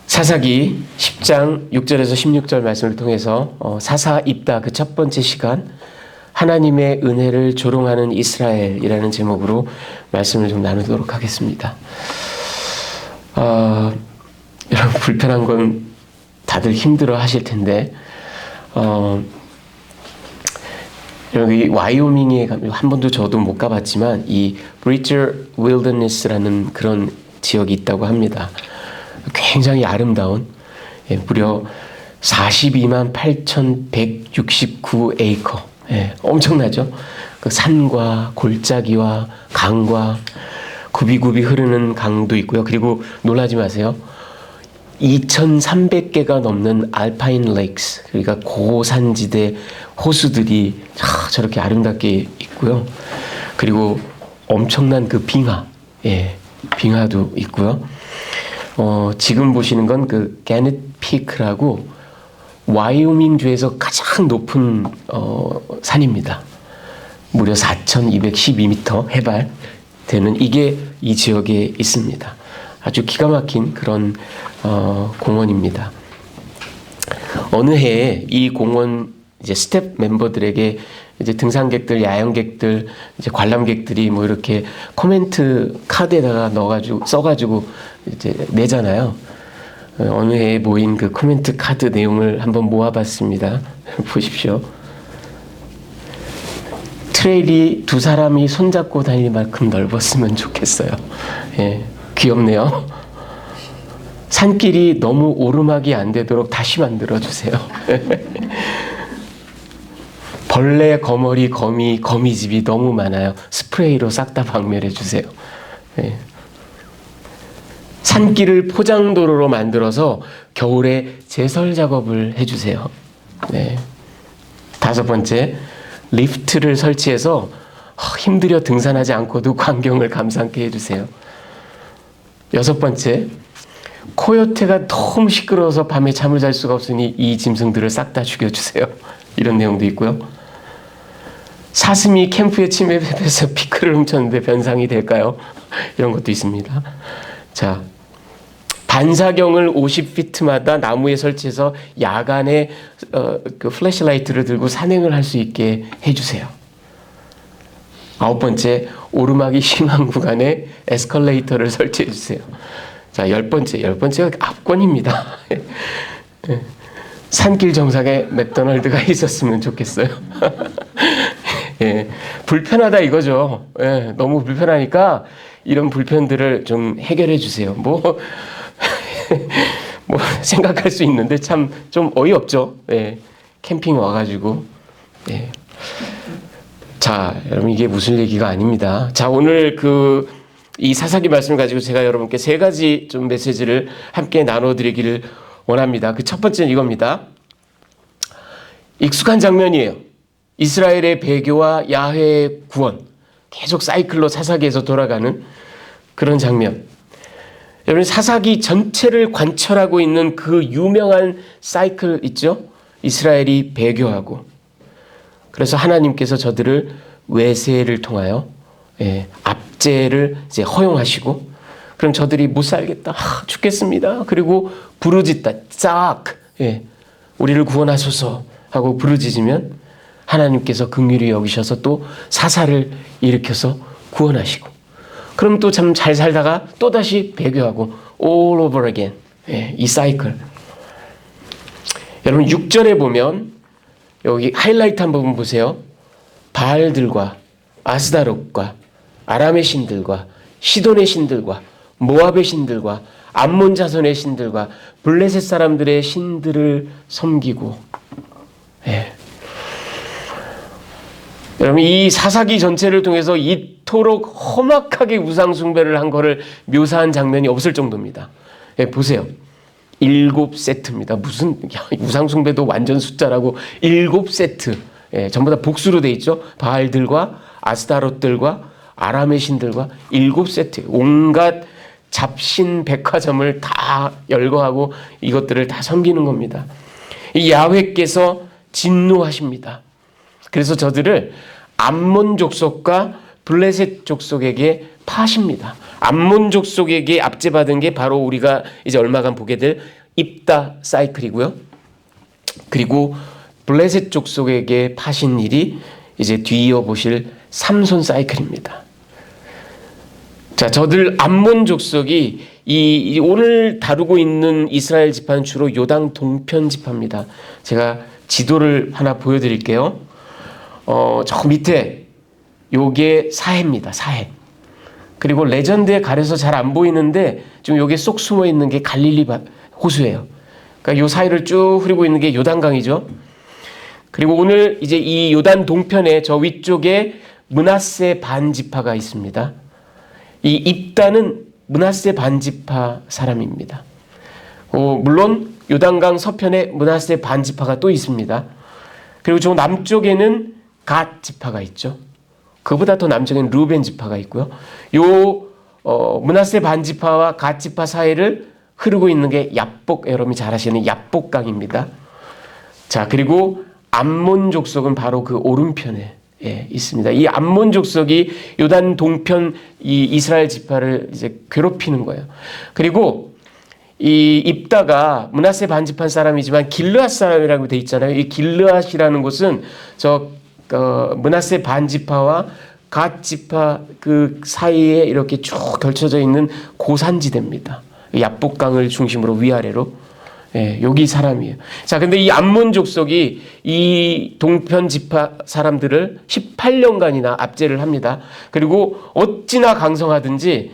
사사기 10장 6절에서 16절 말씀을 통해서 사사 입다 그 첫 번째 시간 하나님의 은혜를 조롱하는 이스라엘이라는 제목으로 말씀을 좀 나누도록 하겠습니다. 여러분 불편한 건 다들 힘들어 하실 텐데 여기 와이오밍에 한 번도 저도 못 가봤지만 이 브리저 윌더니스라는 그런 지역이 있다고 합니다. 굉장히 아름다운 무려 42만 8,169 에이커 엄청나죠? 그 산과 골짜기와 강과 굽이굽이 흐르는 강도 있고요. 그리고 놀라지 마세요. 2,300개가 넘는 알파인 레이크스, 그러니까 고산지대 호수들이 저렇게 아름답게 있고요. 그리고 엄청난 그 빙하, 빙하도 있고요. 지금 보시는 건 그 게넷 피크라고 와이오밍주에서 가장 높은 산입니다. 무려 4,212m 해발 되는 이게 이 지역에 있습니다. 아주 기가 막힌 그런 공원입니다. 어느 해에 이 공원 이제 스텝 멤버들에게 이제 등산객들, 야영객들, 이제 관람객들이 뭐 이렇게 코멘트 카드에다가 써가지고 이제 내잖아요. 어느 해에 모인 그 코멘트 카드 내용을 한번 모아봤습니다. 보십시오. 트레일이 두 사람이 손잡고 다닐 만큼 넓었으면 좋겠어요. 귀엽네요. 산길이 너무 오르막이 안 되도록 다시 만들어주세요. 벌레, 거머리, 거미집이 너무 많아요. 스프레이로 싹 다 박멸해주세요. 산길을 포장도로로 만들어서 겨울에 제설 작업을 해주세요. 5번째, 리프트를 설치해서 힘들여 등산하지 않고도 광경을 감상케 해주세요. 6번째, 코요테가 너무 시끄러워서 밤에 잠을 잘 수가 없으니 이 짐승들을 싹 다 죽여주세요. 이런 내용도 있고요. 사슴이 캠프에 침입해서 피클을 훔쳤는데 변상이 될까요? 이런 것도 있습니다. 자, 반사경을 50피트마다 나무에 설치해서 야간에 그 플래시라이트를 들고 산행을 할 수 있게 해주세요. 9번째, 오르막이 심한 구간에 에스컬레이터를 설치해 주세요. 자, 10번째가 압권입니다. 산길 정상에 맥도날드가 있었으면 좋겠어요. 불편하다 이거죠. 너무 불편하니까 이런 불편들을 좀 해결해 주세요. 뭐 생각할 수 있는데 참 좀 어이없죠. 캠핑 와가지고. 자, 여러분 이게 무슨 얘기가 아닙니다. 자, 오늘 이 사사기 말씀을 가지고 제가 여러분께 3가지 좀 메시지를 함께 나눠드리기를 원합니다. 그 첫 번째는 이겁니다. 익숙한 장면이에요. 이스라엘의 배교와 야훼의 구원, 계속 사이클로 사사기에서 돌아가는 그런 장면. 여러분 사사기 전체를 관철하고 있는 그 유명한 사이클 있죠? 이스라엘이 배교하고 그래서 하나님께서 저들을 외세를 통하여 압제를 이제 허용하시고 그럼 저들이 못 살겠다, 죽겠습니다. 그리고 부르짖다, 싹 우리를 구원하소서 하고 부르짖으면 하나님께서 긍휼히 여기셔서 또 사사를 일으켜서 구원하시고 그럼 또 참 잘 살다가 또다시 배교하고 all over again. 이 사이클. 여러분 6절에 보면 여기 하이라이트 한 부분 보세요. 바알들과 아스다롯과 아람의 신들과 시돈의 신들과 모압의 신들과 암몬 자손의 신들과 블레셋 사람들의 신들을 섬기고 여러분 이 사사기 전체를 통해서 이토록 험악하게 우상 숭배를 한 거를 묘사한 장면이 없을 정도입니다. 보세요. 7세트입니다. 무슨 우상 숭배도 완전 숫자라고 7세트. 전부 다 복수로 돼 있죠. 바알들과 아스타롯들과 아람의 신들과 7세트. 온갖 잡신 백화점을 다 열거하고 이것들을 다 섬기는 겁니다. 이 야훼께서 진노하십니다. 그래서 저들을 암몬 족속과 블레셋 족속에게 파십니다. 암몬 족속에게 압제받은 게 바로 우리가 이제 얼마간 보게 될 입다 사이클이고요. 그리고 블레셋 족속에게 파신 일이 이제 뒤이어 보실 삼손 사이클입니다. 자, 저들 암몬 족속이 이 오늘 다루고 있는 이스라엘 지파는 주로 요당 동편 지파입니다. 제가 지도를 하나 보여드릴게요. 저 밑에 요게 사해입니다. 사해. 그리고 레전드에 가려서 잘 안 보이는데 지금 요게 쏙 숨어 있는 게 갈릴리 호수예요. 그러니까 요 사이를 쭉 흐르고 있는 게 요단강이죠. 그리고 오늘 이제 이 요단 동편에 저 위쪽에 므낫세 반지파가 있습니다. 이 입다는 므낫세 반지파 사람입니다. 물론 요단강 서편에 므낫세 반지파가 또 있습니다. 그리고 저 남쪽에는 갓 지파가 있죠. 그보다 더 남쪽에는 루벤 지파가 있고요. 므낫세 반지파와 갓 지파 사이를 흐르고 있는 게 여러분이 잘 아시는 야복강입니다. 자, 그리고 암몬 족속은 바로 그 오른편에 있습니다. 이 암몬 족속이 요단 동편 이 이스라엘 지파를 이제 괴롭히는 거예요. 그리고 이 입다가 므낫세 반지파 사람이지만 길르앗 사람이라고 돼 있잖아요. 이 길르앗이라는 곳은 므낫세 반지파와 갓 지파 그 사이에 이렇게 쭉 걸쳐져 있는 고산지대입니다. 야복강을 중심으로 위아래로 여기 사람이에요. 자, 근데 이 암몬 족속이 이 동편 지파 사람들을 18년간이나 압제를 합니다. 그리고 어찌나 강성하든지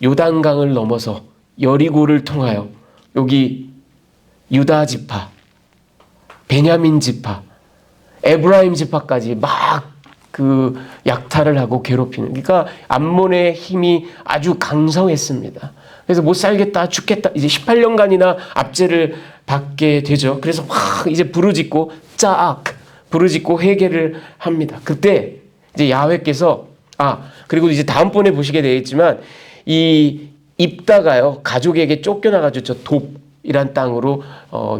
요단강을 넘어서 여리고를 통하여 여기 유다 지파, 베냐민 지파, 에브라임 지파까지 막 그 약탈을 하고 괴롭히는. 그러니까 암몬의 힘이 아주 강성했습니다. 그래서 못 살겠다, 죽겠다. 이제 18년간이나 압제를 받게 되죠. 그래서 막 이제 부르짖고 부르짖고 회개를 합니다. 그때 이제 야훼께서 그리고 이제 다음번에 보시게 되겠지만 이 입다가요 가족에게 쫓겨나가지고 저 돕이란 땅으로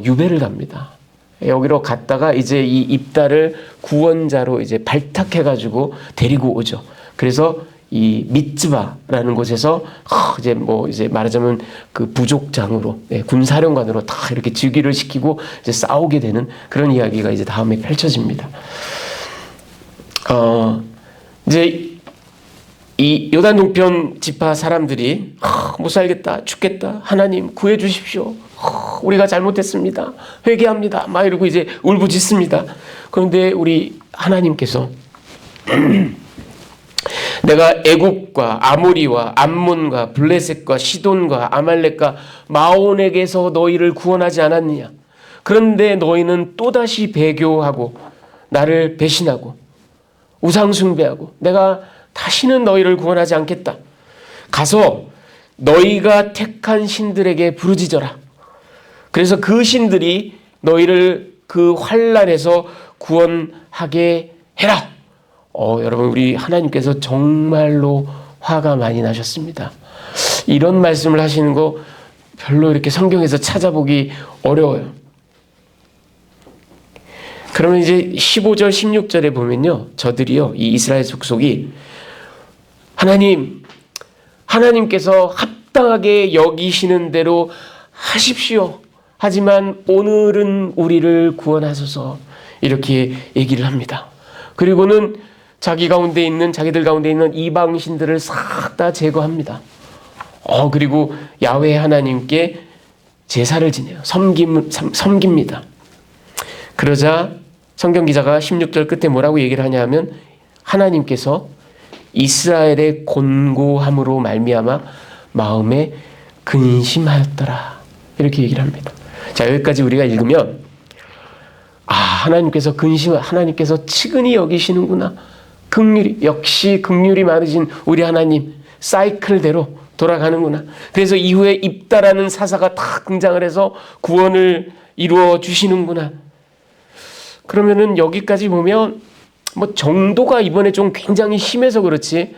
유배를 갑니다. 여기로 갔다가 이제 이 입다를 구원자로 이제 발탁해가지고 데리고 오죠. 그래서 이 미츠바라는 곳에서 이제 말하자면 그 부족장으로 군사령관으로 다 이렇게 즉위를 시키고 이제 싸우게 되는 그런 이야기가 이제 다음에 펼쳐집니다. 이제 이 요단 동편 지파 사람들이 못 살겠다, 죽겠다, 하나님 구해 주십시오. 우리가 잘못했습니다. 회개합니다. 막 이러고 이제 울부짖습니다. 그런데 우리 하나님께서 내가 애굽과 아모리와 암몬과 블레셋과 시돈과 아말렉과 마온에게서 너희를 구원하지 않았느냐. 그런데 너희는 또다시 배교하고 나를 배신하고 우상 숭배하고 내가 다시는 너희를 구원하지 않겠다. 가서 너희가 택한 신들에게 부르짖어라. 그래서 그 신들이 너희를 그 환난에서 구원하게 해라. 여러분 우리 하나님께서 정말로 화가 많이 나셨습니다. 이런 말씀을 하시는 거 별로 이렇게 성경에서 찾아보기 어려워요. 그러면 이제 15절 16절에 보면요. 저들이요. 이 이스라엘 족속이 하나님께서 합당하게 여기시는 대로 하십시오. 하지만 오늘은 우리를 구원하소서 이렇게 얘기를 합니다. 그리고는 자기들 가운데 있는 이방 신들을 싹 다 제거합니다. 그리고 야훼 하나님께 제사를 지내요. 섬깁니다. 그러자 성경 기자가 16절 끝에 뭐라고 얘기를 하냐면 하나님께서 이스라엘의 곤고함으로 말미암아 마음에 근심하였더라 이렇게 얘기를 합니다. 자, 여기까지 우리가 읽으면 하나님께서 측은히 여기시는구나. 역시 긍휼이 많으신 우리 하나님 사이클대로 돌아가는구나. 그래서 이후에 입다라는 사사가 딱 등장을 해서 구원을 이루어 주시는구나. 그러면은 여기까지 보면 정도가 이번에 좀 굉장히 심해서 그렇지.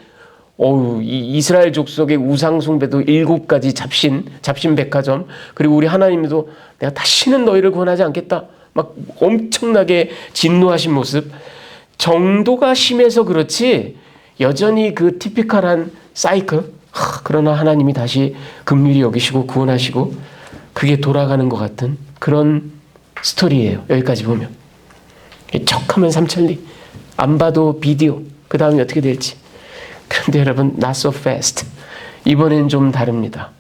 이 이스라엘 족속의 우상 숭배도 7가지 잡신 백화점, 그리고 우리 하나님도 내가 다시는 너희를 구원하지 않겠다. 막 엄청나게 진노하신 모습. 정도가 심해서 그렇지 여전히 그 티피컬한 사이클, 그러나 하나님이 다시 긍휼히 여기시고 구원하시고 그게 돌아가는 것 같은 그런 스토리예요. 여기까지 보면. 척하면 삼천리. 안 봐도 비디오. 그 다음에 어떻게 될지. 그런데 여러분, not so fast. 이번엔 좀 다릅니다.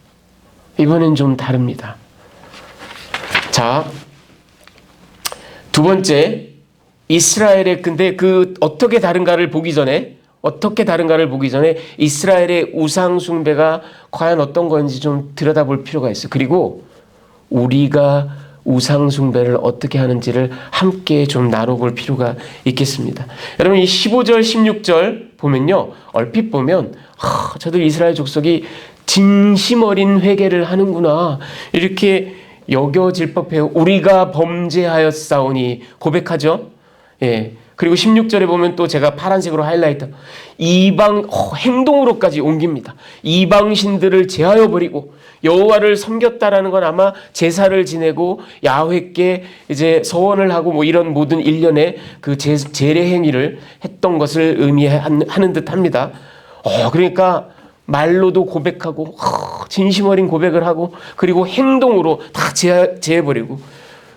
이번엔 좀 다릅니다. 자, 두 번째, 이스라엘의, 근데 어떻게 다른가를 보기 전에 이스라엘의 우상 숭배가 과연 어떤 건지 좀 들여다볼 필요가 있어요. 그리고 우리가 우상 숭배를 어떻게 하는지를 함께 좀 나눠볼 필요가 있겠습니다. 여러분, 이 15절, 16절 보면요. 얼핏 보면 저들 이스라엘 족속이 진심 어린 회개를 하는구나. 이렇게 여겨질 법해요. 우리가 범죄하였사오니 고백하죠. 예. 그리고 16절에 보면 또 제가 파란색으로 하이라이트 행동으로까지 옮깁니다. 이방신들을 제하여 버리고 여호와를 섬겼다라는 건 아마 제사를 지내고 야훼께 이제 서원을 하고 뭐 이런 모든 일련의 그 제례 행위를 했던 것을 의미하는 듯합니다. 그러니까 말로도 고백하고 진심 어린 고백을 하고 그리고 행동으로 다 제해버리고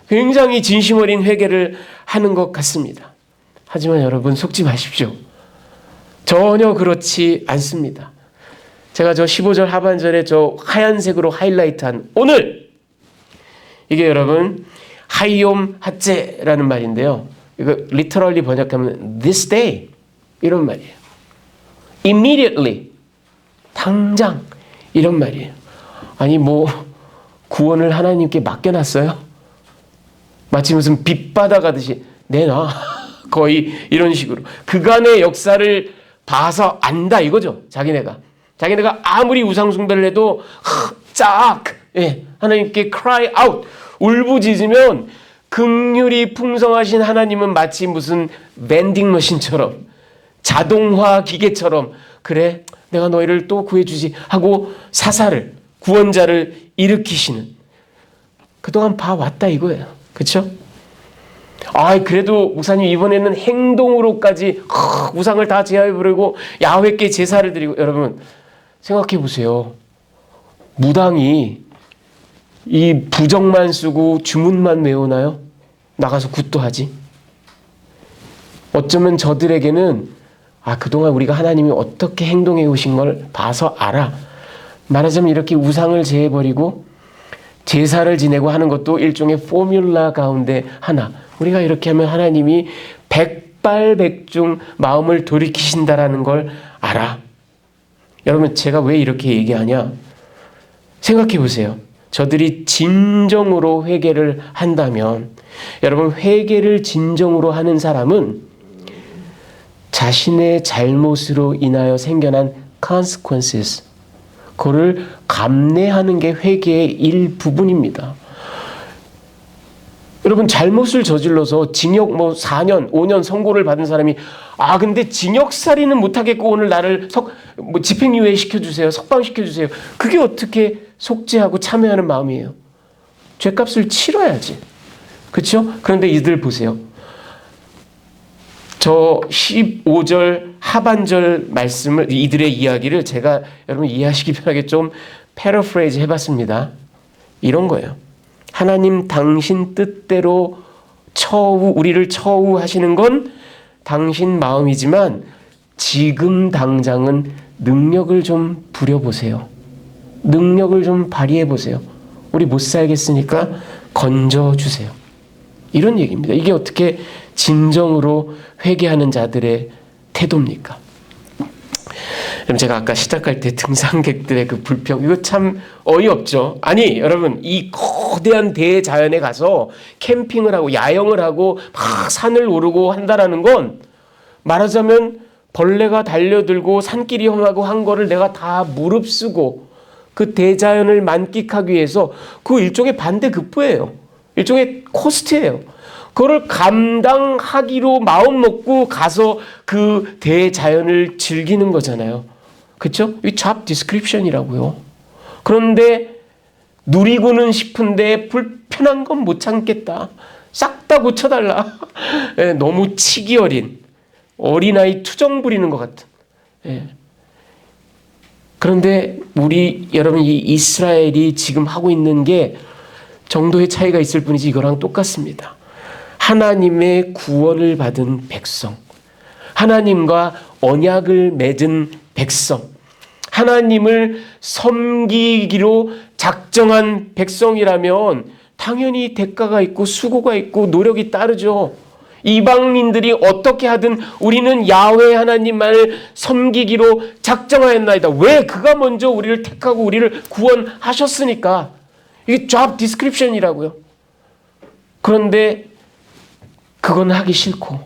굉장히 진심 어린 회개를 하는 것 같습니다. 하지만 여러분 속지 마십시오. 전혀 그렇지 않습니다. 제가 저 15절 하반절에 저 하얀색으로 하이라이트한 오늘 이게 여러분 하이옴 핫제라는 말인데요. 이거 리터럴리 번역하면 this day 이런 말이에요. immediately 당장 이런 말이에요. 아니 뭐 구원을 하나님께 맡겨놨어요? 마치 무슨 빛 받아가듯이 내놔 거의 이런 식으로 그간의 역사를 봐서 안다 이거죠. 자기네가 아무리 우상 숭배를 해도 하나님께 cry out 울부짖으면 긍휼이 풍성하신 하나님은 마치 무슨 밴딩 머신처럼 자동화 기계처럼 그래 내가 너희를 또 구해주지 하고 사사를 구원자를 일으키시는 그동안 봐왔다 이거예요. 그렇죠? 그래도 목사님 이번에는 행동으로까지 우상을 다 제하여버리고 야훼께 제사를 드리고 여러분 생각해 보세요. 무당이 이 부정만 쓰고 주문만 외우나요? 나가서 굿도 하지. 어쩌면 저들에게는 그동안 우리가 하나님이 어떻게 행동해 오신 걸 봐서 알아. 말하자면 이렇게 우상을 제해버리고 제사를 지내고 하는 것도 일종의 포뮬라 가운데 하나. 우리가 이렇게 하면 하나님이 백발백중 마음을 돌이키신다라는 걸 알아. 여러분 제가 왜 이렇게 얘기하냐? 생각해 보세요. 저들이 진정으로 회개를 한다면 여러분 회개를 진정으로 하는 사람은 자신의 잘못으로 인하여 생겨난 consequences 그거를 감내하는 게 회개의 일부분입니다. 여러분 잘못을 저질러서 징역 4년, 5년 선고를 받은 사람이 근데 징역살이는 못하겠고 오늘 나를 집행유예 시켜주세요. 석방시켜주세요. 그게 어떻게 속죄하고 참여하는 마음이에요. 죄값을 치러야지. 그렇죠? 그런데 이들 보세요. 저 15절 하반절 말씀을 이들의 이야기를 제가 여러분 이해하시기 편하게 좀 패러프레이즈 해봤습니다. 이런 거예요. 하나님 당신 뜻대로 우리를 처우하시는 건 당신 마음이지만 지금 당장은 능력을 좀 부려보세요. 능력을 좀 발휘해보세요. 우리 못 살겠으니까 건져주세요. 이런 얘기입니다. 이게 어떻게 진정으로 회개하는 자들의 태도입니까? 여러분 제가 아까 시작할 때 등산객들의 그 불평 이거 참 어이없죠. 아니 여러분 이 거대한 대자연에 가서 캠핑을 하고 야영을 하고 막 산을 오르고 한다라는 건 말하자면 벌레가 달려들고 산길이 험하고 한 거를 내가 다 무릅쓰고 그 대자연을 만끽하기 위해서 그 일종의 반대급부예요. 일종의 코스트예요. 그걸 감당하기로 마음 먹고 가서 그 대자연을 즐기는 거잖아요. 그렇죠? 이 job description이라고요. 그런데 누리고는 싶은데 불편한 건 못 참겠다. 싹 다 고쳐달라. 너무 치기 어린 어린아이 투정 부리는 것 같은. 그런데 여러분 이 이스라엘이 지금 하고 있는 게 정도의 차이가 있을 뿐이지 이거랑 똑같습니다. 하나님의 구원을 받은 백성, 하나님과 언약을 맺은 백성, 하나님을 섬기기로 작정한 백성이라면 당연히 대가가 있고 수고가 있고 노력이 따르죠. 이방인들이 어떻게 하든 우리는 야훼 하나님만을 섬기기로 작정하였나이다. 왜? 그가 먼저 우리를 택하고 우리를 구원하셨으니까. 이게 job description이라고요. 그런데 그건 하기 싫고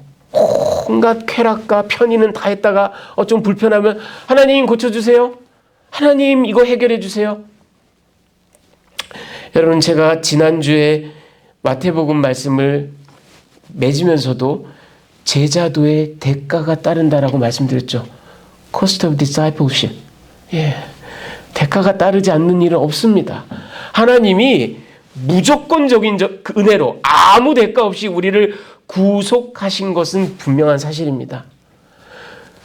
온갖 쾌락과 편의는 다 했다가 좀 불편하면 하나님 고쳐주세요. 하나님 이거 해결해 주세요. 여러분 제가 지난주에 마태복음 말씀을 맺으면서도 제자도의 대가가 따른다라고 말씀드렸죠. Cost of discipleship. 예, 대가가 따르지 않는 일은 없습니다. 하나님이 무조건적인 은혜로 아무 대가 없이 우리를 구속하신 것은 분명한 사실입니다.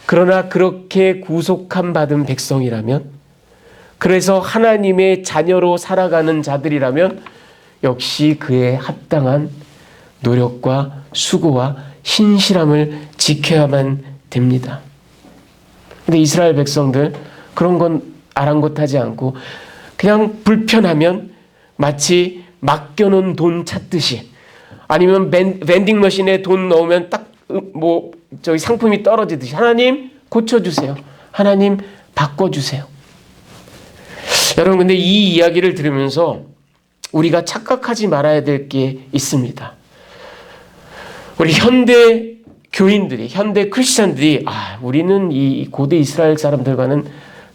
그러나 그렇게 구속함 받은 백성이라면, 그래서 하나님의 자녀로 살아가는 자들이라면 역시 그에 합당한 노력과 수고와 신실함을 지켜야만 됩니다. 근데 이스라엘 백성들 그런 건 아랑곳하지 않고 그냥 불편하면 마치 맡겨놓은 돈 찾듯이, 아니면 vending 머신에 돈 넣으면 딱 저기 상품이 떨어지듯이 하나님 고쳐주세요. 하나님 바꿔주세요. 여러분 근데 이 이야기를 들으면서 우리가 착각하지 말아야 될 게 있습니다. 우리 현대 교인들이, 현대 크리스찬들이 우리는 이 고대 이스라엘 사람들과는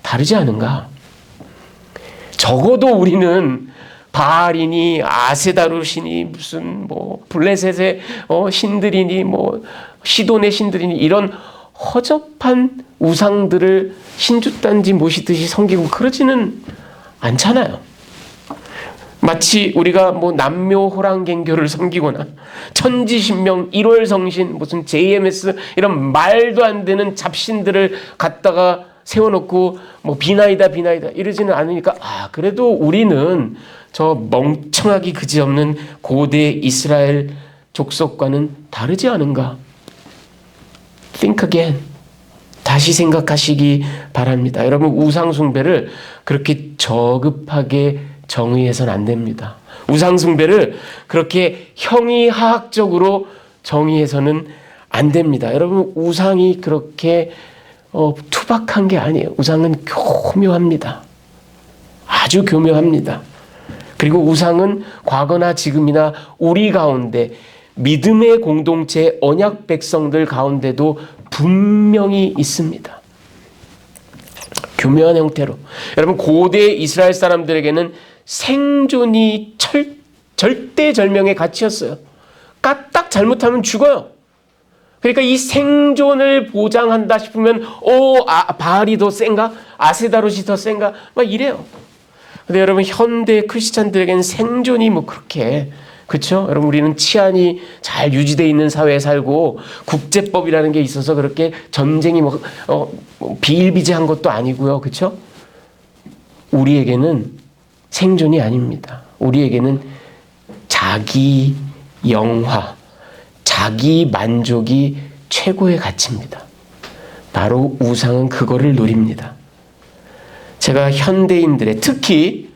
다르지 않은가? 적어도 우리는 바알이니 아세다루시니 무슨 블레셋의 신들이니 시돈의 신들이니 이런 허접한 우상들을 신주단지 모시듯이 섬기고 그러지는 않잖아요. 마치 우리가 남묘호랑갱교를 섬기거나 천지신명, 일월성신, 무슨 JMS 이런 말도 안 되는 잡신들을 갖다가 세워놓고 비나이다 이러지는 않으니까 그래도 우리는 저 멍청하기 그지없는 고대 이스라엘 족속과는 다르지 않은가? Think again. 다시 생각하시기 바랍니다. 여러분 우상 숭배를 그렇게 저급하게 정의해서는 안 됩니다. 우상 숭배를 그렇게 형이하학적으로 정의해서는 안 됩니다. 여러분 우상이 그렇게 투박한 게 아니에요. 우상은 교묘합니다. 아주 교묘합니다. 그리고 우상은 과거나 지금이나 우리 가운데 믿음의 공동체 언약 백성들 가운데도 분명히 있습니다. 교묘한 형태로. 여러분 고대 이스라엘 사람들에게는 생존이 절대절명의 가치였어요. 까딱 잘못하면 죽어요. 그러니까 이 생존을 보장한다 싶으면 바알이 더 센가? 아세다롯이 더 센가? 막 이래요. 근데 여러분 현대 크리스찬들에게는 생존이 그렇게, 그렇죠? 여러분 우리는 치안이 잘 유지되어 있는 사회에 살고 국제법이라는 게 있어서 그렇게 전쟁이 비일비재한 것도 아니고요. 그렇죠? 우리에게는 생존이 아닙니다. 우리에게는 자기 영화, 자기 만족이 최고의 가치입니다. 바로 우상은 그거를 노립니다. 제가 현대인들의, 특히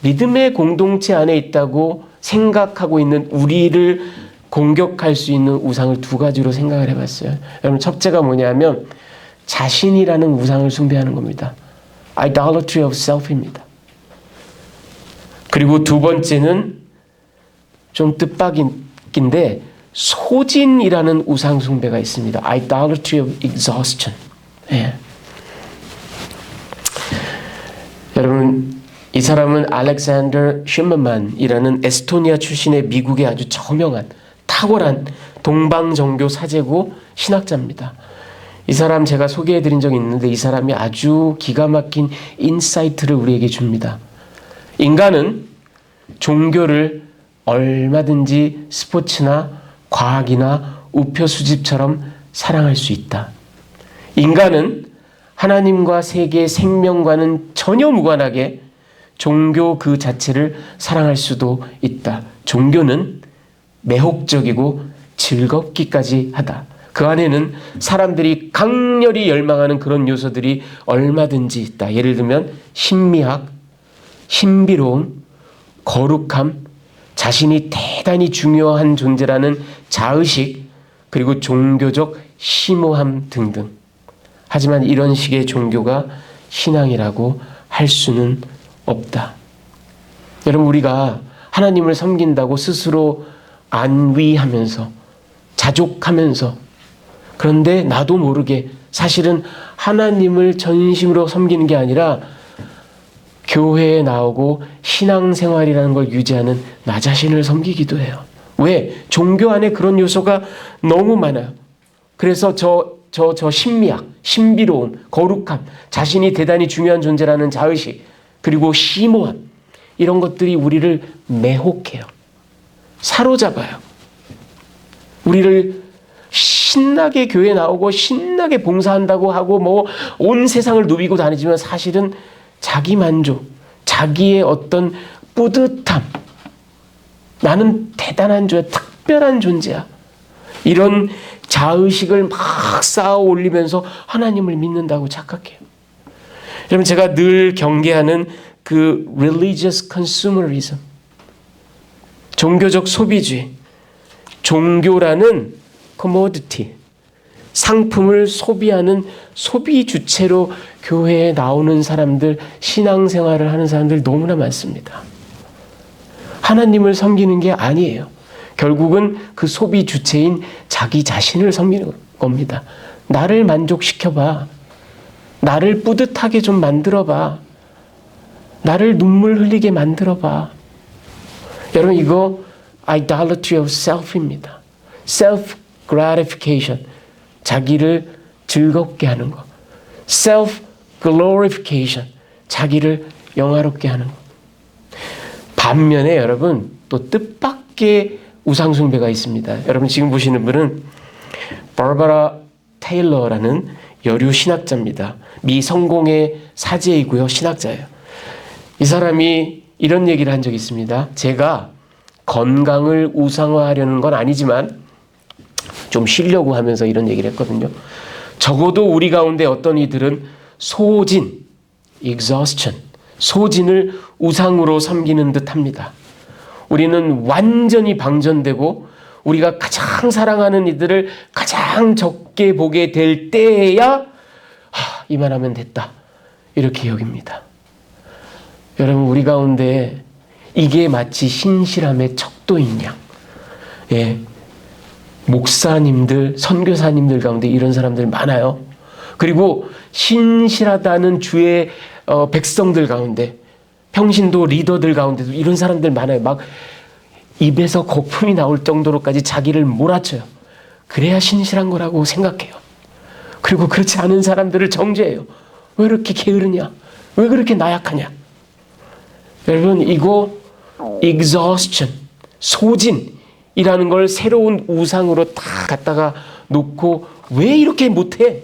믿음의 공동체 안에 있다고 생각하고 있는 우리를 공격할 수 있는 우상을 두 가지로 생각을 해봤어요. 여러분 첫째가 뭐냐면 자신이라는 우상을 숭배하는 겁니다. Idolatry of self입니다. 그리고 두 번째는 좀 뜻밖인데 소진이라는 우상 숭배가 있습니다. Idolatry of exhaustion. 예. 여러분 이 사람은 알렉산더 슈먼만이라는 에스토니아 출신의 미국의 아주 저명한 탁월한 동방정교 사제고 신학자입니다. 이 사람 제가 소개해드린 적이 있는데 이 사람이 아주 기가 막힌 인사이트를 우리에게 줍니다. 인간은 종교를 얼마든지 스포츠나 과학이나 우표 수집처럼 사랑할 수 있다. 인간은 하나님과 세계의 생명과는 전혀 무관하게 종교 그 자체를 사랑할 수도 있다. 종교는 매혹적이고 즐겁기까지 하다. 그 안에는 사람들이 강렬히 열망하는 그런 요소들이 얼마든지 있다. 예를 들면 신미학, 신비로움, 거룩함, 자신이 대단히 중요한 존재라는 자의식, 그리고 종교적 심오함 등등. 하지만 이런 식의 종교가 신앙이라고 할 수는 없다. 여러분, 우리가 하나님을 섬긴다고 스스로 안위하면서 자족하면서, 그런데 나도 모르게 사실은 하나님을 전심으로 섬기는 게 아니라 교회에 나오고 신앙생활이라는 걸 유지하는 나 자신을 섬기기도 해요. 왜? 종교 안에 그런 요소가 너무 많아요. 그래서 저 신미학, 신비로움, 거룩함, 자신이 대단히 중요한 존재라는 자의식, 그리고 심오함, 이런 것들이 우리를 매혹해요. 사로잡아요. 우리를 신나게 교회 나오고 신나게 봉사한다고 하고 온 세상을 누비고 다니지만 사실은 자기 만족, 자기의 어떤 뿌듯함, 나는 대단한 존재, 특별한 존재야. 이런 자의식을 막 쌓아 올리면서 하나님을 믿는다고 착각해요. 여러분, 제가 늘 경계하는 그 religious consumerism, 종교적 소비주의, 종교라는 commodity, 상품을 소비하는 소비 주체로 교회에 나오는 사람들, 신앙생활을 하는 사람들 너무나 많습니다. 하나님을 섬기는 게 아니에요. 결국은 그 소비 주체인 자기 자신을 섬기는 겁니다. 나를 만족시켜봐. 나를 뿌듯하게 좀 만들어봐. 나를 눈물 흘리게 만들어봐. 여러분, 이거 idolatry of self입니다. self gratification, 자기를 즐겁게 하는 거. self glorification, 자기를 영화롭게 하는 거. 반면에 여러분, 또 뜻밖의 우상숭배가 있습니다. 여러분, 지금 보시는 분은 바바라 테일러라는 여류 신학자입니다. 미 성공의 사제이고요, 신학자예요. 이 사람이 이런 얘기를 한 적이 있습니다. 제가 건강을 우상화하려는 건 아니지만 좀 쉬려고 하면서 이런 얘기를 했거든요. 적어도 우리 가운데 어떤 이들은 소진, exhaustion, 소진을 우상으로 섬기는 듯 합니다. 우리는 완전히 방전되고 우리가 가장 사랑하는 이들을 가장 적게 보게 될 때야 이만하면 됐다, 이렇게 여깁니다. 여러분, 우리 가운데 이게 마치 신실함의 척도인 양, 목사님들, 선교사님들 가운데 이런 사람들 많아요. 그리고 신실하다는 주의 백성들 가운데, 평신도 리더들 가운데도 이런 사람들 많아요. 막 입에서 거품이 나올 정도로까지 자기를 몰아쳐요. 그래야 신실한 거라고 생각해요. 그리고 그렇지 않은 사람들을 정죄해요. 왜 이렇게 게으르냐? 왜 그렇게 나약하냐? 여러분, 이거 exhaustion, 소진이라는 걸 새로운 우상으로 다 갖다가 놓고 왜 이렇게 못해?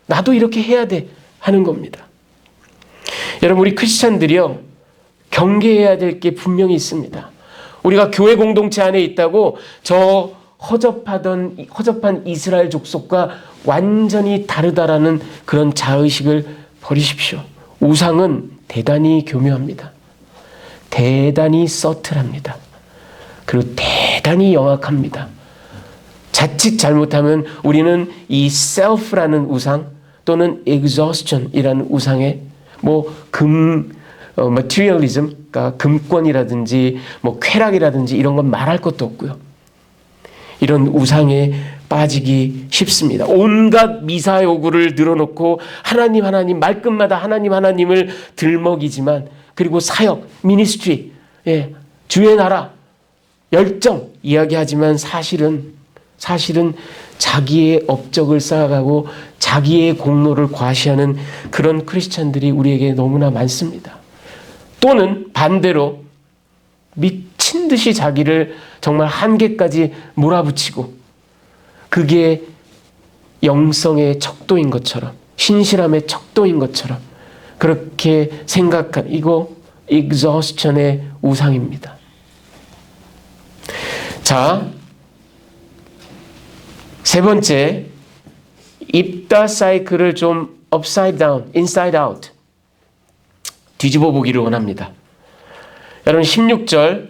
나도 이렇게 해야 돼 하는 겁니다. 여러분, 우리 크리스찬들이요, 경계해야 될 게 분명히 있습니다. 우리가 교회 공동체 안에 있다고 저 허접한 이스라엘 족속과 완전히 다르다라는 그런 자의식을 버리십시오. 우상은 대단히 교묘합니다. 대단히 서틀합니다. 그리고 대단히 영악합니다. 자칫 잘못하면 우리는 이 self라는 우상 또는 exhaustion이라는 우상에 materialism, 그러니까 금권이라든지 쾌락이라든지 이런 건 말할 것도 없고요. 이런 우상에 빠지기 쉽습니다. 온갖 미사 요구를 늘어놓고 하나님 말끝마다 하나님을 들먹이지만, 그리고 사역, 미니스트리, 주의 나라, 열정 이야기하지만 사실은 자기의 업적을 쌓아가고 자기의 공로를 과시하는 그런 크리스찬들이 우리에게 너무나 많습니다. 또는 반대로 미친 듯이 자기를 정말 한계까지 몰아붙이고 그게 영성의 척도인 것처럼 신실함의 척도인 것처럼 그렇게 생각한 이거 exhaustion의 우상입니다. 자, 세 번째, 입다 사이클을 좀 upside down, inside out 뒤집어 보기를 원합니다. 여러분 16절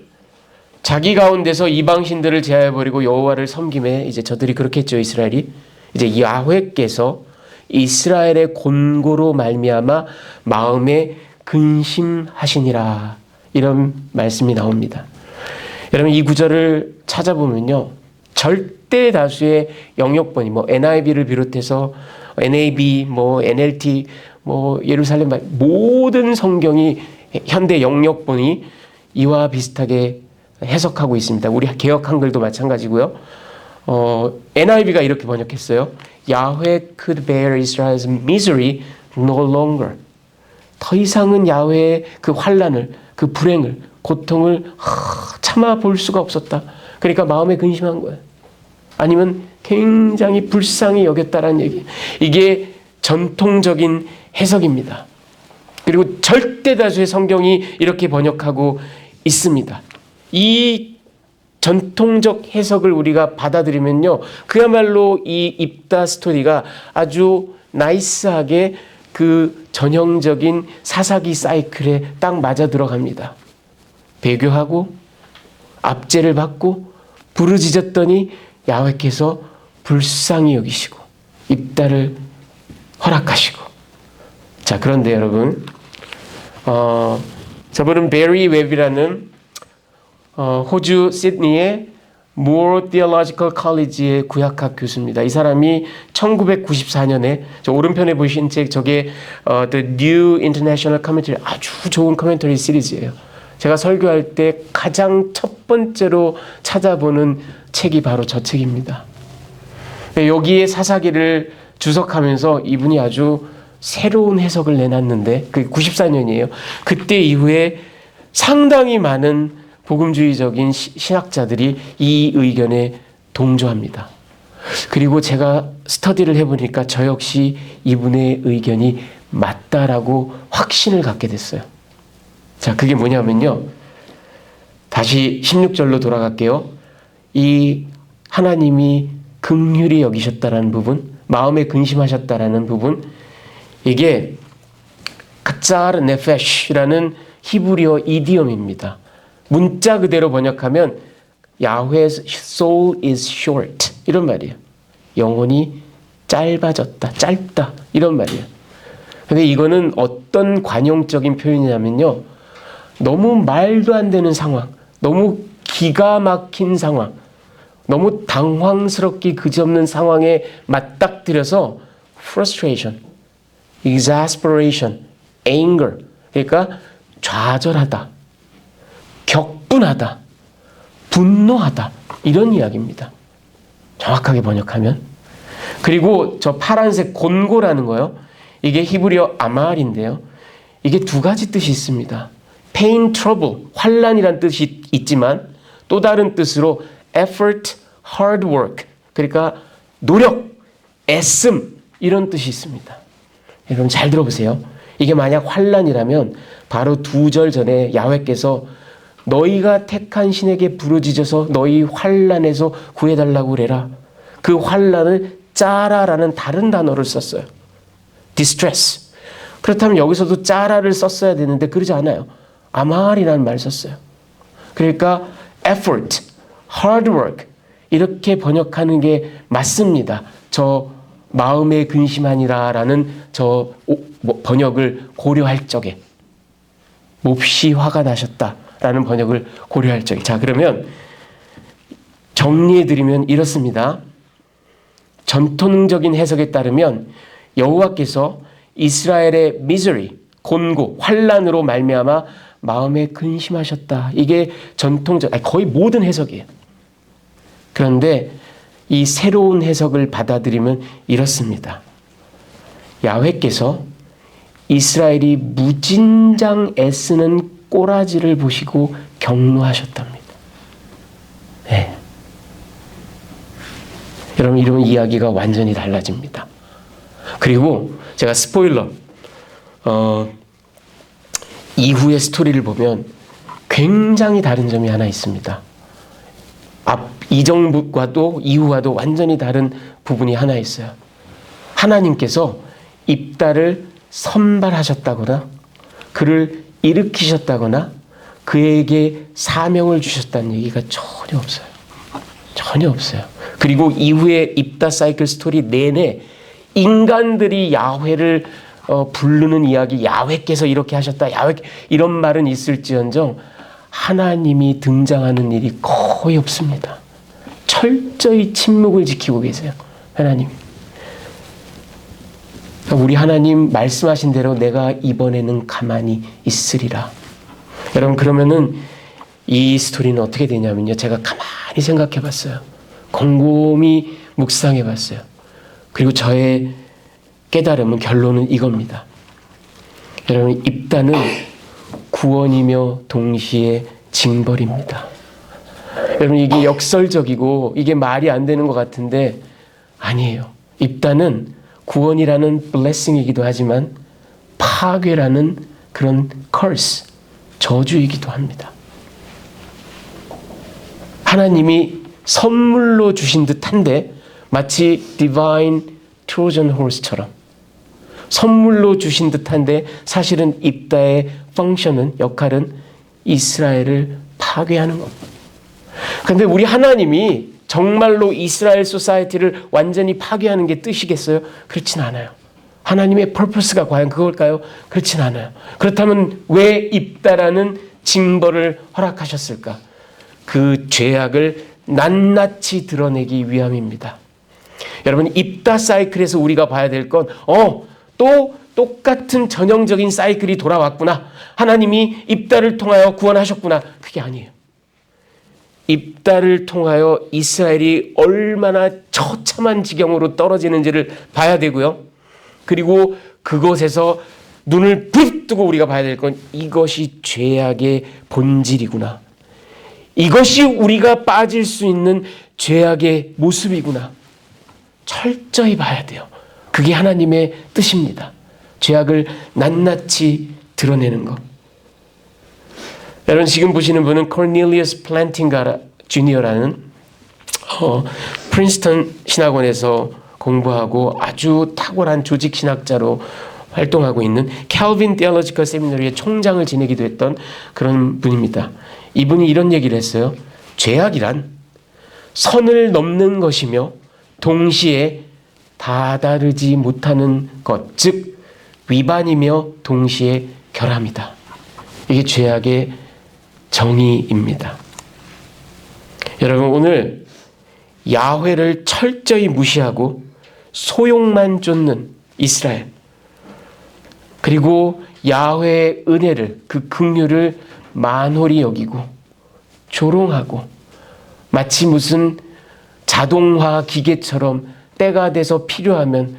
자기 가운데서 이방신들을 제하여버리고 여호와를 섬김에 이제 저들이 그렇게 했죠. 이스라엘이 이제 야훼께서 이스라엘의 곤고로 말미암아 마음에 근심하시니라 이런 말씀이 나옵니다. 여러분 이 구절을 찾아보면요. 절대 다수의 영역본이 뭐 NIV를 비롯해서 NAB, 뭐 NLT, 뭐 예루살렘 모든 성경이 현대 영역본이 이와 비슷하게 해석하고 있습니다. 우리 개역 한글도 마찬가지고요. NIV가 이렇게 번역했어요. Yahweh could bear Israel's misery no longer. 더 이상은 야훼의 그 환난을, 그 불행을, 고통을 참아 볼 수가 없었다. 그러니까 마음에 근심한 거예요. 아니면 굉장히 불쌍히 여겼다라는 얘기. 이게 전통적인 해석입니다. 그리고 절대 다수의 성경이 이렇게 번역하고 있습니다. 이 전통적 해석을 우리가 받아들이면요, 그야말로 이 입다 스토리가 아주 나이스하게 그 전형적인 사사기 사이클에 딱 맞아 들어갑니다. 배교하고 압제를 받고 부르짖었더니 야훼께서 불쌍히 여기시고 입다를 허락하시고. 자, 그런데 여러분, 저분은 베리 웹이라는 호주 시드니의 Moore Theological College의 구약학 교수입니다. 이 사람이 1994년에 저 오른편에 보신 책 저게 The New International Commentary, 아주 좋은 커멘터리 시리즈예요. 제가 설교할 때 가장 첫 번째로 찾아보는 책이 바로 저 책입니다. 여기에 사사기를 주석하면서 이분이 아주 새로운 해석을 내놨는데 그게 94년이에요. 그때 이후에 상당히 많은 복음주의적인 신학자들이 이 의견에 동조합니다. 그리고 제가 스터디를 해보니까 저 역시 이분의 의견이 맞다라고 확신을 갖게 됐어요. 자, 그게 뭐냐면요. 다시 16절로 돌아갈게요. 이 하나님이 긍휼히 여기셨다라는 부분, 마음에 근심하셨다라는 부분, 이게 가짜르 네페시라는 히브리어 이디엄입니다. 문자 그대로 번역하면 Yahweh's soul is short 이런 말이에요. 영혼이 짧아졌다, 짧다 이런 말이에요. 근데 이거는 어떤 관용적인 표현이냐면요, 너무 말도 안 되는 상황, 너무 기가 막힌 상황, 너무 당황스럽기 그지없는 상황에 맞닥뜨려서 frustration, exasperation, anger, 그러니까 좌절하다, 격분하다, 분노하다 이런 이야기입니다. 정확하게 번역하면. 그리고 저 파란색 곤고라는 거요, 이게 히브리어 아말인데요. 이게 두 가지 뜻이 있습니다. pain, trouble, 환란이란 뜻이 있지만 또 다른 뜻으로 effort, hard work, 그러니까 노력, 애씀 이런 뜻이 있습니다. 여러분 잘 들어보세요. 이게 만약 환란이라면 바로 2절 전에 야훼께서 너희가 택한 신에게 부르짖어서 너희 환란에서 구해달라고 그래라. 그 환란을 짜라라는 다른 단어를 썼어요. distress. 그렇다면 여기서도 짜라를 썼어야 되는데 그러지 않아요. 아말이라는 말 썼어요. 그러니까 effort, hard work 이렇게 번역하는 게 맞습니다. 저 마음에 근심하니라라는 저 번역을 고려할 적에 몹시 화가 나셨다라는 번역을 고려할 적에. 자, 그러면 정리해드리면 이렇습니다. 전통적인 해석에 따르면 여호와께서 이스라엘의 misery, 곤고, 환란으로 말미암아 마음에 근심하셨다. 이게 전통적, 거의 모든 해석이에요. 그런데 이 새로운 해석을 받아들이면 이렇습니다. 야훼께서 이스라엘이 무진장 애쓰는 꼬라지를 보시고 격노하셨답니다. 네. 여러분, 이러면 이야기가 완전히 달라집니다. 그리고 제가 스포일러, 이후의 스토리를 보면 굉장히 다른 점이 하나 있습니다. 이전과도 이후와도 완전히 다른 부분이 하나 있어요. 하나님께서 입다를 선발하셨다거나 그를 일으키셨다거나 그에게 사명을 주셨다는 얘기가 전혀 없어요. 전혀 없어요. 그리고 이후에 입다 사이클 스토리 내내 인간들이 야훼를 부르는 이야기, 야훼께서 이렇게 하셨다, 야훼 이런 말은 있을지언정 하나님이 등장하는 일이 거의 없습니다. 철저히 침묵을 지키고 계세요. 하나님. 우리 하나님 말씀하신 대로 내가 이번에는 가만히 있으리라. 여러분, 그러면은 이 스토리는 어떻게 되냐면요. 제가 가만히 생각해 봤어요. 곰곰이 묵상해 봤어요. 그리고 저의 깨달음은, 결론은 이겁니다. 여러분, 입다는 구원이며 동시에 징벌입니다. 여러분, 이게 역설적이고 이게 말이 안 되는 것 같은데 아니에요. 입다는 구원이라는 blessing이기도 하지만 파괴라는 그런 curse, 저주이기도 합니다. 하나님이 선물로 주신 듯한데 마치 divine Trojan horse처럼 선물로 주신 듯한데 사실은 입다의 펑션은, 역할은 이스라엘을 파괴하는 겁니다. 그런데 우리 하나님이 정말로 이스라엘 소사이티를 완전히 파괴하는 게 뜻이겠어요? 그렇진 않아요. 하나님의 퍼포스가 과연 그걸까요? 그렇진 않아요. 그렇다면 왜 입다라는 징벌을 허락하셨을까? 그 죄악을 낱낱이 드러내기 위함입니다. 여러분, 입다 사이클에서 우리가 봐야 될 건 또 똑같은 전형적인 사이클이 돌아왔구나. 하나님이 입다를 통하여 구원하셨구나. 그게 아니에요. 입다를 통하여 이스라엘이 얼마나 처참한 지경으로 떨어지는지를 봐야 되고요. 그리고 그것에서 눈을 부릅뜨고 우리가 봐야 될 건 이것이 죄악의 본질이구나. 이것이 우리가 빠질 수 있는 죄악의 모습이구나. 철저히 봐야 돼요. 그게 하나님의 뜻입니다. 죄악을 낱낱이 드러내는 것. 여러분, 지금 보시는 분은 코닐리어스 플랜팅가 주니어라는 프린스턴 신학원에서 공부하고 아주 탁월한 조직 신학자로 활동하고 있는 캘빈 테올로지컬 세미너리의 총장을 지내기도 했던 그런 분입니다. 이분이 이런 얘기를 했어요. 죄악이란 선을 넘는 것이며 동시에 다다르지 못하는 것, 즉 위반이며 동시에 결함이다. 이게 죄악의 정의입니다. 여러분, 오늘 야훼를 철저히 무시하고 소용만 쫓는 이스라엘, 그리고 야훼의 은혜를, 그 긍휼을 만홀히 여기고 조롱하고 마치 무슨 자동화 기계처럼 때가 돼서 필요하면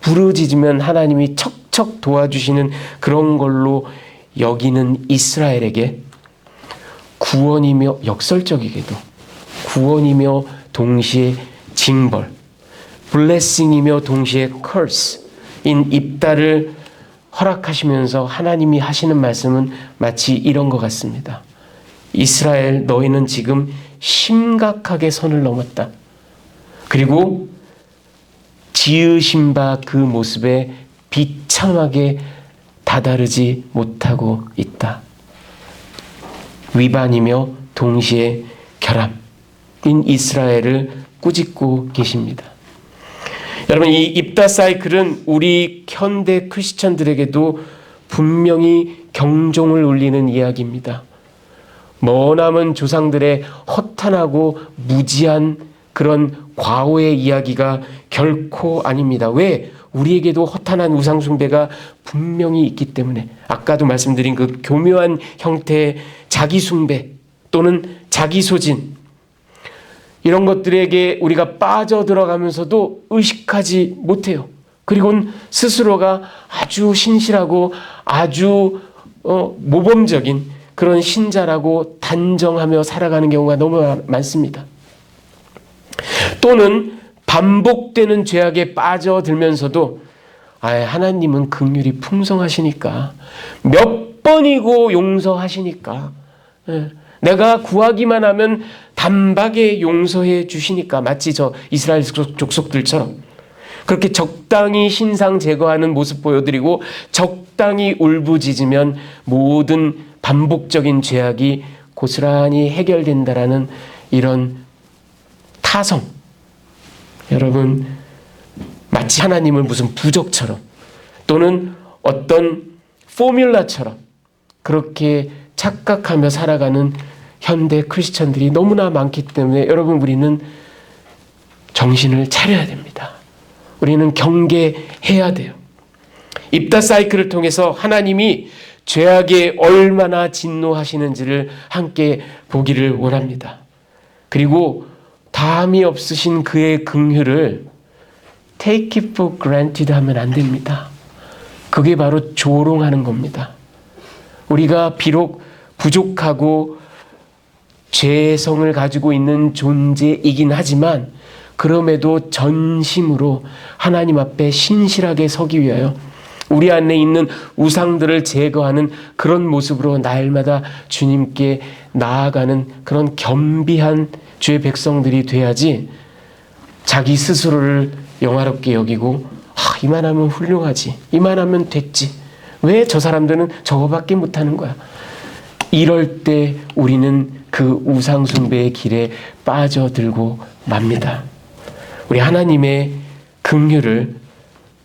부르짖으면 하나님이 척척 도와주시는 그런 걸로 여기는 이스라엘에게 구원이며, 역설적이게도 구원이며 동시에 징벌, 블레싱이며 동시에 curse인 입다를 허락하시면서 하나님이 하시는 말씀은 마치 이런 것 같습니다. 이스라엘, 너희는 지금 심각하게 선을 넘었다. 그리고 지으신 바 그 모습에 비참하게 다다르지 못하고 있다. 위반이며 동시에 결함인 이스라엘을 꾸짖고 계십니다. 여러분, 이 입다 사이클은 우리 현대 크리스천들에게도 분명히 경종을 울리는 이야기입니다. 머나먼 조상들의 허탄하고 무지한 그런 과오의 이야기가 결코 아닙니다. 왜? 우리에게도 허탄한 우상숭배가 분명히 있기 때문에. 아까도 말씀드린 그 교묘한 형태의 자기숭배 또는 자기소진, 이런 것들에게 우리가 빠져들어가면서도 의식하지 못해요. 그리고는 스스로가 아주 신실하고 아주 모범적인 그런 신자라고 단정하며 살아가는 경우가 너무 많습니다. 또는 반복되는 죄악에 빠져들면서도 하나님은 긍휼이 풍성하시니까 몇 번이고 용서하시니까 내가 구하기만 하면 단박에 용서해 주시니까 마치 저 이스라엘 족속들처럼 그렇게 적당히 신상 제거하는 모습 보여드리고 적당히 울부짖으면 모든 반복적인 죄악이 고스란히 해결된다라는 이런 타성. 여러분 마치 하나님을 무슨 부족처럼 또는 어떤 포뮬라처럼 그렇게 착각하며 살아가는 현대 크리스천들이 너무나 많기 때문에 여러분 우리는 정신을 차려야 됩니다. 우리는 경계해야 돼요. 입다 사이클을 통해서 하나님이 죄악에 얼마나 진노하시는지를 함께 보기를 원합니다. 그리고 다함이 없으신 그의 긍휼을 take it for granted 하면 안 됩니다. 그게 바로 조롱하는 겁니다. 우리가 비록 부족하고 죄성을 가지고 있는 존재이긴 하지만 그럼에도 전심으로 하나님 앞에 신실하게 서기 위하여 우리 안에 있는 우상들을 제거하는 그런 모습으로 날마다 주님께 나아가는 그런 겸비한 주의 백성들이 돼야지 자기 스스로를 영화롭게 여기고 이만하면 훌륭하지, 이만하면 됐지, 왜 저 사람들은 저거밖에 못하는 거야. 이럴 때 우리는 그 우상 숭배의 길에 빠져들고 맙니다. 우리 하나님의 긍휼을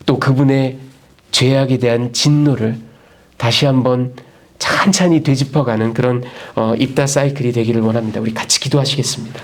또 그분의 죄악에 대한 진노를 다시 한번 찬찬히 되짚어가는 그런 입다 사이클이 되기를 원합니다. 우리 같이 기도하시겠습니다.